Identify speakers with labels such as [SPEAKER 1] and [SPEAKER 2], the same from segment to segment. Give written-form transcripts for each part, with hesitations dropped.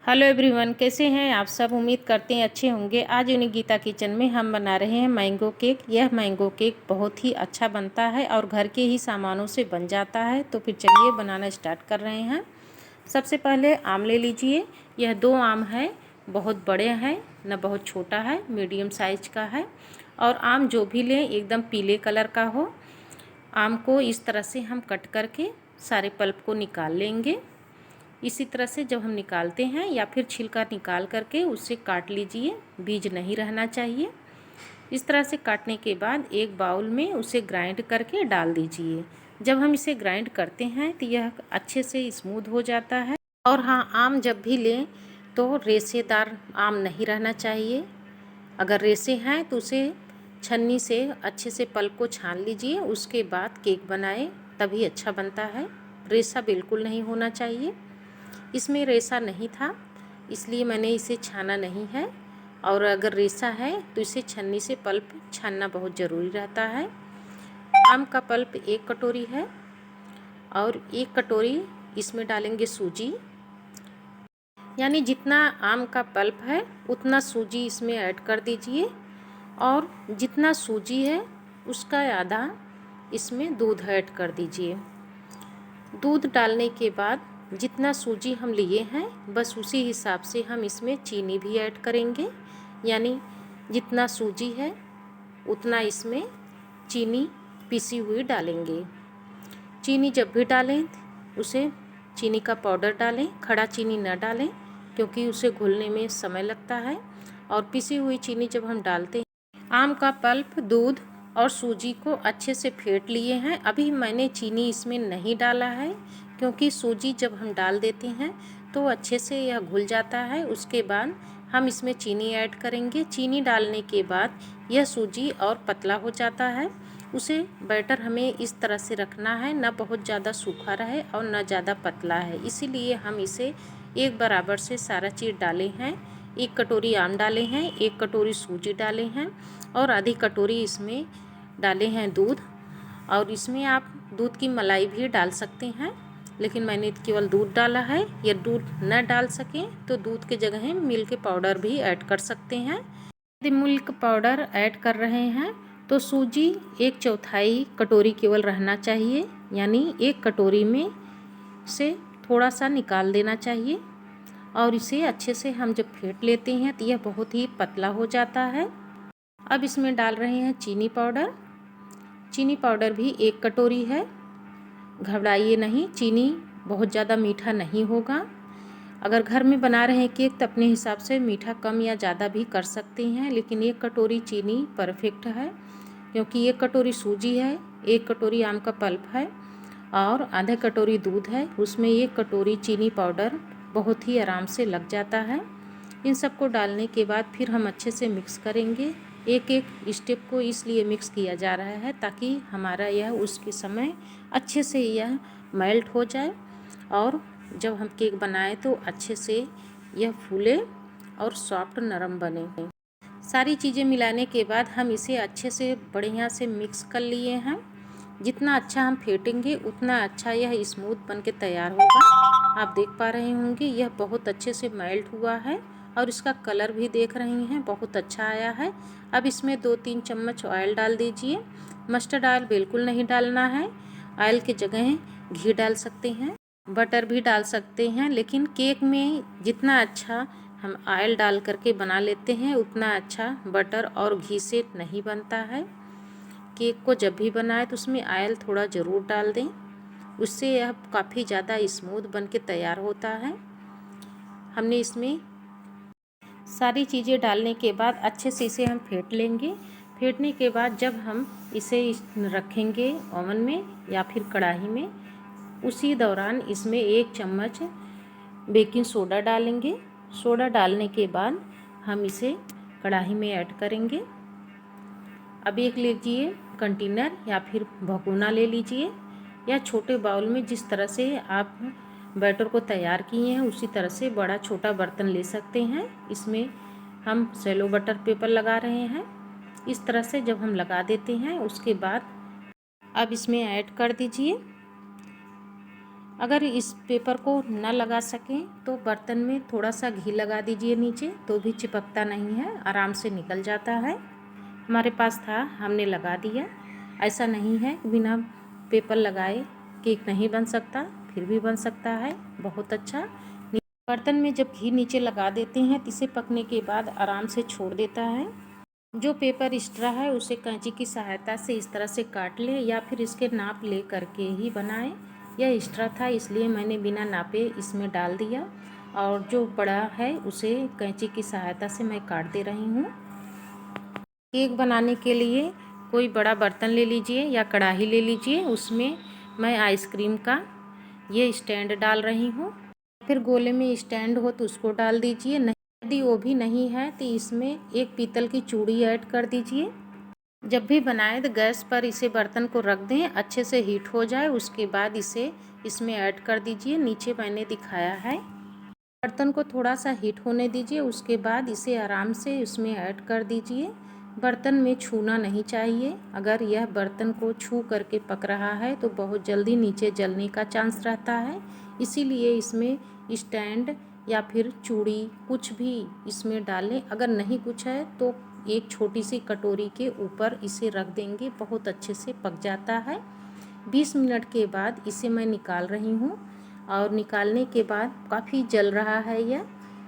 [SPEAKER 1] Hello everyone, कैसे हैं आप सब। उम्मीद करते हैं अच्छे होंगे। आज गीता किचन में हम बना रहे हैं मैंगो केक। यह मैंगो केक बहुत ही अच्छा बनता है और घर के ही सामानों से बन जाता है। तो फिर चलिए बनाना स्टार्ट कर रहे हैं। सबसे पहले आम ले लीजिए। यह 2 आम है, बहुत बड़े हैं न बहुत छोटा है, मीडियम साइज का है। और आम जो भी लें एकदम पीले कलर का हो। आम को इस तरह से हम कट करके सारे पल्प को निकाल लेंगे। इसी तरह से जब हम निकालते हैं या फिर छिलका निकाल करके उसे काट लीजिए, बीज नहीं रहना चाहिए। इस तरह से काटने के बाद एक बाउल में उसे ग्राइंड करके डाल दीजिए। जब हम इसे ग्राइंड करते हैं तो यह अच्छे से स्मूथ हो जाता है। और हाँ, आम जब भी लें तो रेशेदार आम नहीं रहना चाहिए। अगर रेशे हैं तो उसे छन्नी से अच्छे से पल्प को छान लीजिए, उसके बाद केक बनाएं, तभी अच्छा बनता है। रेशा बिल्कुल नहीं होना चाहिए। इसमें रेशा नहीं था इसलिए मैंने इसे छाना नहीं है। और अगर रेशा है तो इसे छन्नी से पल्प छानना बहुत ज़रूरी रहता है। आम का पल्प 1 कटोरी है और 1 कटोरी इसमें डालेंगे सूजी। यानी जितना आम का पल्प है उतना सूजी इसमें ऐड कर दीजिए। और जितना सूजी है उसका आधा इसमें दूध ऐड कर दीजिए। दूध डालने के बाद जितना सूजी हम लिए हैं बस उसी हिसाब से हम इसमें चीनी भी ऐड करेंगे। यानी जितना सूजी है उतना इसमें चीनी पिसी हुई डालेंगे। चीनी जब भी डालें उसे चीनी का पाउडर डालें, खड़ा चीनी न डालें क्योंकि उसे घुलने में समय लगता है। और पिसी हुई चीनी जब हम डालते हैं, आम का पल्प, दूध और सूजी को अच्छे से फेंट लिए हैं। अभी मैंने चीनी इसमें नहीं डाला है क्योंकि सूजी जब हम डाल देते हैं तो अच्छे से यह घुल जाता है। उसके बाद हम इसमें चीनी ऐड करेंगे। चीनी डालने के बाद यह सूजी और पतला हो जाता है। उसे बैटर हमें इस तरह से रखना है, ना बहुत ज़्यादा सूखा रहे और ना ज़्यादा पतला है। इसीलिए हम इसे एक बराबर से सारा चीज़ डाले हैं। 1 कटोरी आम डाले हैं, 1 कटोरी सूजी डाले हैं और आधी कटोरी इसमें डाले हैं दूध। और इसमें आप दूध की मलाई भी डाल सकते हैं, लेकिन मैंने केवल दूध डाला है। या दूध न डाल सकें तो दूध के जगह मिल्क पाउडर भी ऐड कर सकते हैं। यदि मिल्क पाउडर ऐड कर रहे हैं तो सूजी 1/4 कटोरी केवल रहना चाहिए। यानी 1 कटोरी में से थोड़ा सा निकाल देना चाहिए। और इसे अच्छे से हम जब फेंट लेते हैं तो यह बहुत ही पतला हो जाता है। अब इसमें डाल रहे हैं चीनी पाउडर। चीनी पाउडर भी 1 कटोरी है। घबराइए नहीं, चीनी बहुत ज़्यादा मीठा नहीं होगा। अगर घर में बना रहे हैं केक तो अपने हिसाब से मीठा कम या ज़्यादा भी कर सकते हैं, लेकिन 1 कटोरी चीनी परफेक्ट है क्योंकि 1 कटोरी सूजी है, 1 कटोरी आम का पल्प है और आधा कटोरी दूध है। उसमें 1 कटोरी चीनी पाउडर बहुत ही आराम से लग जाता है। इन सबको डालने के बाद फिर हम अच्छे से मिक्स करेंगे। एक एक स्टेप को इसलिए मिक्स किया जा रहा है ताकि हमारा यह उसके समय अच्छे से यह मेल्ट हो जाए और जब हम केक बनाएं तो अच्छे से यह फूले और सॉफ्ट नरम बने। सारी चीज़ें मिलाने के बाद हम इसे अच्छे से बढ़िया से मिक्स कर लिए हैं। जितना अच्छा हम फेंटेंगे उतना अच्छा यह स्मूथ बन के तैयार होगा। आप देख पा रहे होंगे यह बहुत अच्छे से मेल्ट हुआ है और इसका कलर भी देख रही हैं बहुत अच्छा आया है। अब इसमें 2-3 चम्मच ऑयल डाल दीजिए। मस्टर्ड ऑयल बिल्कुल नहीं डालना है। ऑयल की जगह घी डाल सकते हैं, बटर भी डाल सकते हैं, लेकिन केक में जितना अच्छा हम ऑयल डाल करके बना लेते हैं उतना अच्छा बटर और घी से नहीं बनता है। केक को जब भी बनाए तो उसमें ऑयल थोड़ा ज़रूर डाल दें, उससे यह काफ़ी ज़्यादा स्मूथ बन के तैयार होता है। हमने इसमें सारी चीज़ें डालने के बाद अच्छे से इसे हम फेंट लेंगे। फेंटने के बाद जब हम इसे रखेंगे ओवन में या फिर कढ़ाई में, उसी दौरान इसमें 1 चम्मच बेकिंग सोडा डालेंगे। सोडा डालने के बाद हम इसे कढ़ाई में ऐड करेंगे। अब एक लीजिए कंटेनर या फिर भगोना ले लीजिए या छोटे बाउल में, जिस तरह से आप बैटर को तैयार किए हैं उसी तरह से बड़ा छोटा बर्तन ले सकते हैं। इसमें हम सेलो बटर पेपर लगा रहे हैं। इस तरह से जब हम लगा देते हैं उसके बाद अब इसमें ऐड कर दीजिए अगर इस पेपर को न लगा सकें तो बर्तन में थोड़ा सा घी लगा दीजिए नीचे, तो भी चिपकता नहीं है, आराम से निकल जाता है। हमारे पास था, हमने लगा दिया। ऐसा नहीं है बिना पेपर लगाए केक नहीं बन सकता, फिर भी बन सकता है बहुत अच्छा। बर्तन में जब घी नीचे लगा देते हैं तो इसे पकने के बाद आराम से छोड़ देता है। जो पेपर एक्स्ट्रा है उसे कैंची की सहायता से इस तरह से काट लें या फिर इसके नाप ले करके ही बनाएं। यह एक्स्ट्रा था इसलिए मैंने बिना नापे इसमें डाल दिया, और जो बड़ा है उसे कैंची की सहायता से मैं काट दे रही हूँ। केक बनाने के लिए कोई बड़ा बर्तन ले लीजिए या कढ़ाई ले लीजिए, उसमें मैं आइसक्रीम का ये स्टैंड डाल रही हूँ। फिर गोले में स्टैंड हो तो उसको डाल दीजिए, नहीं यदि वो भी नहीं है तो इसमें एक पीतल की चूड़ी ऐड कर दीजिए। जब भी बनाएं तो गैस पर इसे बर्तन को रख दें, अच्छे से हीट हो जाए, उसके बाद इसे इसमें ऐड कर दीजिए। नीचे मैंने दिखाया है। बर्तन को थोड़ा सा हीट होने दीजिए, उसके बाद इसे आराम से इसमें ऐड कर दीजिए। बर्तन में छूना नहीं चाहिए, अगर यह बर्तन को छू करके पक रहा है तो बहुत जल्दी नीचे जलने का चांस रहता है। इसीलिए इसमें स्टैंड या फिर चूड़ी कुछ भी इसमें डालें। अगर नहीं कुछ है तो एक छोटी सी कटोरी के ऊपर इसे रख देंगे, बहुत अच्छे से पक जाता है। 20 मिनट के बाद इसे मैं निकाल रही हूँ, और निकालने के बाद काफ़ी जल रहा है यह।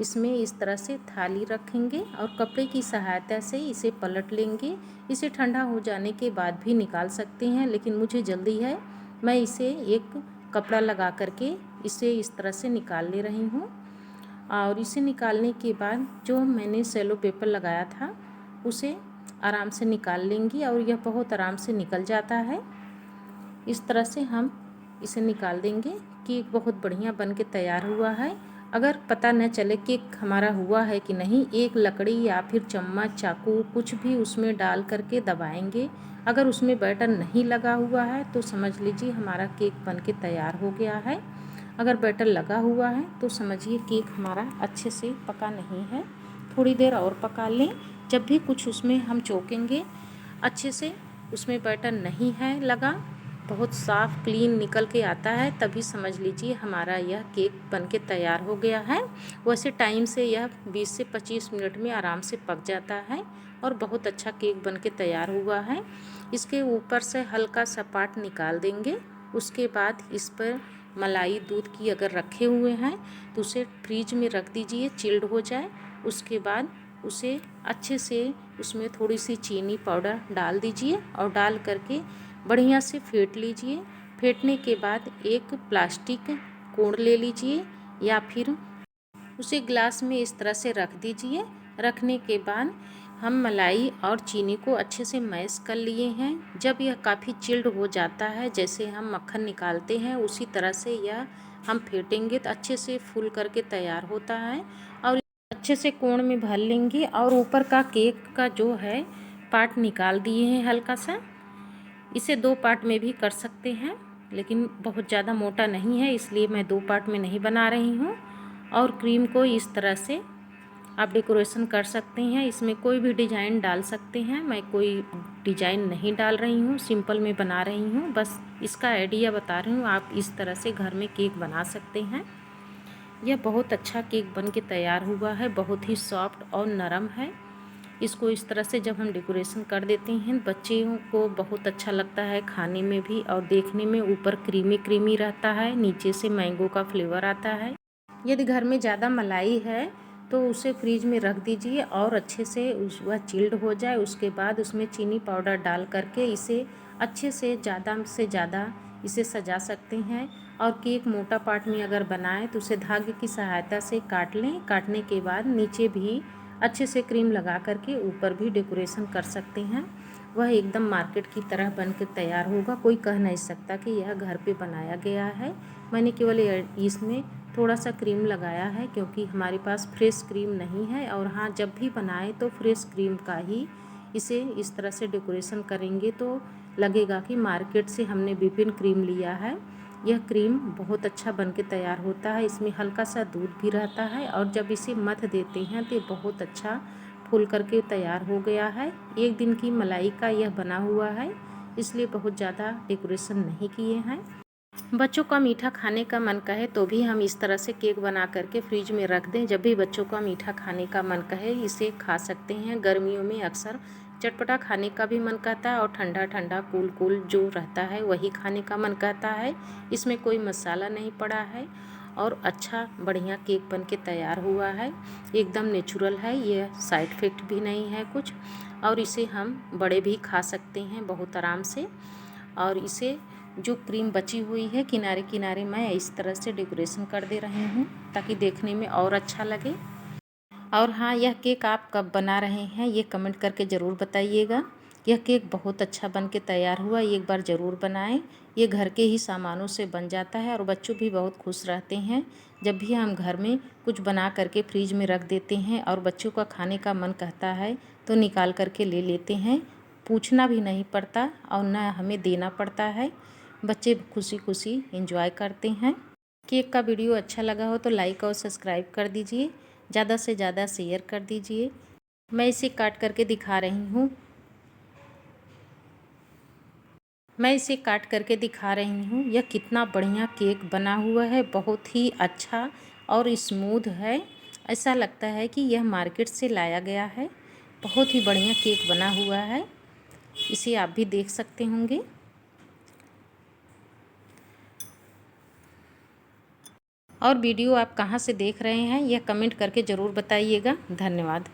[SPEAKER 1] इसमें इस तरह से थाली रखेंगे और कपड़े की सहायता से इसे पलट लेंगे। इसे ठंडा हो जाने के बाद भी निकाल सकते हैं, लेकिन मुझे जल्दी है, मैं इसे एक कपड़ा लगा करके इसे इस तरह से निकाल ले रही हूँ। और इसे निकालने के बाद जो मैंने सेलो पेपर लगाया था उसे आराम से निकाल लेंगी, और यह बहुत आराम से निकल जाता है। इस तरह से हम इसे निकाल देंगे। केक बहुत बढ़िया बन के तैयार हुआ है। अगर पता न चले केक हमारा हुआ है कि नहीं, एक लकड़ी या फिर चम्मच, चाकू कुछ भी उसमें डाल करके दबाएंगे। अगर उसमें बैटर नहीं लगा हुआ है तो समझ लीजिए हमारा केक बन के तैयार हो गया है। अगर बैटर लगा हुआ है तो समझिए केक हमारा अच्छे से पका नहीं है। थोड़ी देर और पका लें। जब भी कुछ उसमें हम चोकेंगे अच्छे से उसमें बैटर नहीं है लगा, बहुत साफ़ क्लीन निकल के आता है, तभी समझ लीजिए हमारा यह केक बन के तैयार हो गया है। वैसे टाइम से यह 20 से 25 मिनट में आराम से पक जाता है और बहुत अच्छा केक बन के तैयार हुआ है। इसके ऊपर से हल्का सा पार्ट निकाल देंगे। उसके बाद इस पर मलाई दूध की अगर रखे हुए हैं तो उसे फ्रीज में रख दीजिए, चिल्ड हो जाए। उसके बाद उसे अच्छे से उसमें थोड़ी सी चीनी पाउडर डाल दीजिए और डाल करके बढ़िया से फेंट लीजिए। फेंटने के बाद एक प्लास्टिक कोण ले लीजिए या फिर उसे ग्लास में इस तरह से रख दीजिए। रखने के बाद हम मलाई और चीनी को अच्छे से मैश कर लिए हैं। जब यह काफ़ी चिल्ड हो जाता है, जैसे हम मक्खन निकालते हैं उसी तरह से यह हम फेंटेंगे तो अच्छे से फूल करके तैयार होता है। और अच्छे से कोण में भर लेंगे और ऊपर का केक का जो है पार्ट निकाल दिए हैं हल्का सा। इसे 2 पार्ट में भी कर सकते हैं, लेकिन बहुत ज़्यादा मोटा नहीं है इसलिए मैं 2 पार्ट में नहीं बना रही हूँ। और क्रीम को इस तरह से आप डेकोरेशन कर सकते हैं, इसमें कोई भी डिज़ाइन डाल सकते हैं। मैं कोई डिज़ाइन नहीं डाल रही हूँ, सिंपल में बना रही हूँ, बस इसका आइडिया बता रही हूँ। आप इस तरह से घर में केक बना सकते हैं। यह बहुत अच्छा केक बन के तैयार हुआ है, बहुत ही सॉफ्ट और नरम है। इसको इस तरह से जब हम डेकोरेशन कर देते हैं बच्चों को बहुत अच्छा लगता है खाने में भी, और देखने में ऊपर क्रीमी क्रीमी रहता है, नीचे से मैंगो का फ्लेवर आता है। यदि घर में ज़्यादा मलाई है तो उसे फ्रीज में रख दीजिए और अच्छे से वह चिल्ड हो जाए। उसके बाद उसमें चीनी पाउडर डाल करके इसे अच्छे से ज़्यादा इसे सजा सकते हैं। और केक मोटा पार्ट में अगर बनाएं तो उसे धागे की सहायता से काट लें। काटने के बाद नीचे भी अच्छे से क्रीम लगा करके ऊपर भी डेकोरेशन कर सकते हैं। वह एकदम मार्केट की तरह बन के तैयार होगा, कोई कह नहीं सकता कि यह घर पे बनाया गया है। मैंने केवल इसमें थोड़ा सा क्रीम लगाया है क्योंकि हमारे पास फ्रेश क्रीम नहीं है। और हाँ, जब भी बनाएं तो फ्रेश क्रीम का ही इसे इस तरह से डेकोरेशन करेंगे तो लगेगा कि मार्केट से हमने विपिन क्रीम लिया है। यह क्रीम बहुत अच्छा बन के तैयार होता है, इसमें हल्का सा दूध भी रहता है, और जब इसे मथ देते हैं तो बहुत अच्छा फूल करके तैयार हो गया है। 1 दिन की मलाई का यह बना हुआ है, इसलिए बहुत ज़्यादा डेकोरेशन नहीं किए हैं। बच्चों का मीठा खाने का मन कहे तो भी हम इस तरह से केक बना करके फ्रिज में रख दें। जब भी बच्चों का मीठा खाने का मन कहे इसे खा सकते हैं। गर्मियों में अक्सर चटपटा खाने का भी मन करता है और ठंडा ठंडा कूल कूल जो रहता है वही खाने का मन करता है। इसमें कोई मसाला नहीं पड़ा है और अच्छा बढ़िया केक बन के तैयार हुआ है। एकदम नेचुरल है, ये साइड इफ़ेक्ट भी नहीं है कुछ। और इसे हम बड़े भी खा सकते हैं बहुत आराम से। और इसे जो क्रीम बची हुई है किनारे किनारे मैं इस तरह से डेकोरेशन कर दे रही हूँ ताकि देखने में और अच्छा लगे। और हाँ, यह केक आप कब बना रहे हैं ये कमेंट करके ज़रूर बताइएगा। यह केक बहुत अच्छा बन के तैयार हुआ, एक बार ज़रूर बनाएं। ये घर के ही सामानों से बन जाता है और बच्चों भी बहुत खुश रहते हैं। जब भी हम घर में कुछ बना करके फ्रिज में रख देते हैं और बच्चों का खाने का मन कहता है तो निकाल करके ले लेते हैं। पूछना भी नहीं पड़ता और न हमें देना पड़ता है। बच्चे खुशी खुशी एंजॉय करते हैं। केक का वीडियो अच्छा लगा हो तो लाइक और सब्सक्राइब कर दीजिए, ज़्यादा से ज़्यादा शेयर कर दीजिए। मैं इसे काट करके दिखा रही हूँ। यह कितना बढ़िया केक बना हुआ है, बहुत ही अच्छा और स्मूथ है। ऐसा लगता है कि यह मार्केट से लाया गया है। बहुत ही बढ़िया केक बना हुआ है, इसे आप भी देख सकते होंगे। और वीडियो आप कहाँ से देख रहे हैं यह कमेंट करके ज़रूर बताइएगा। धन्यवाद।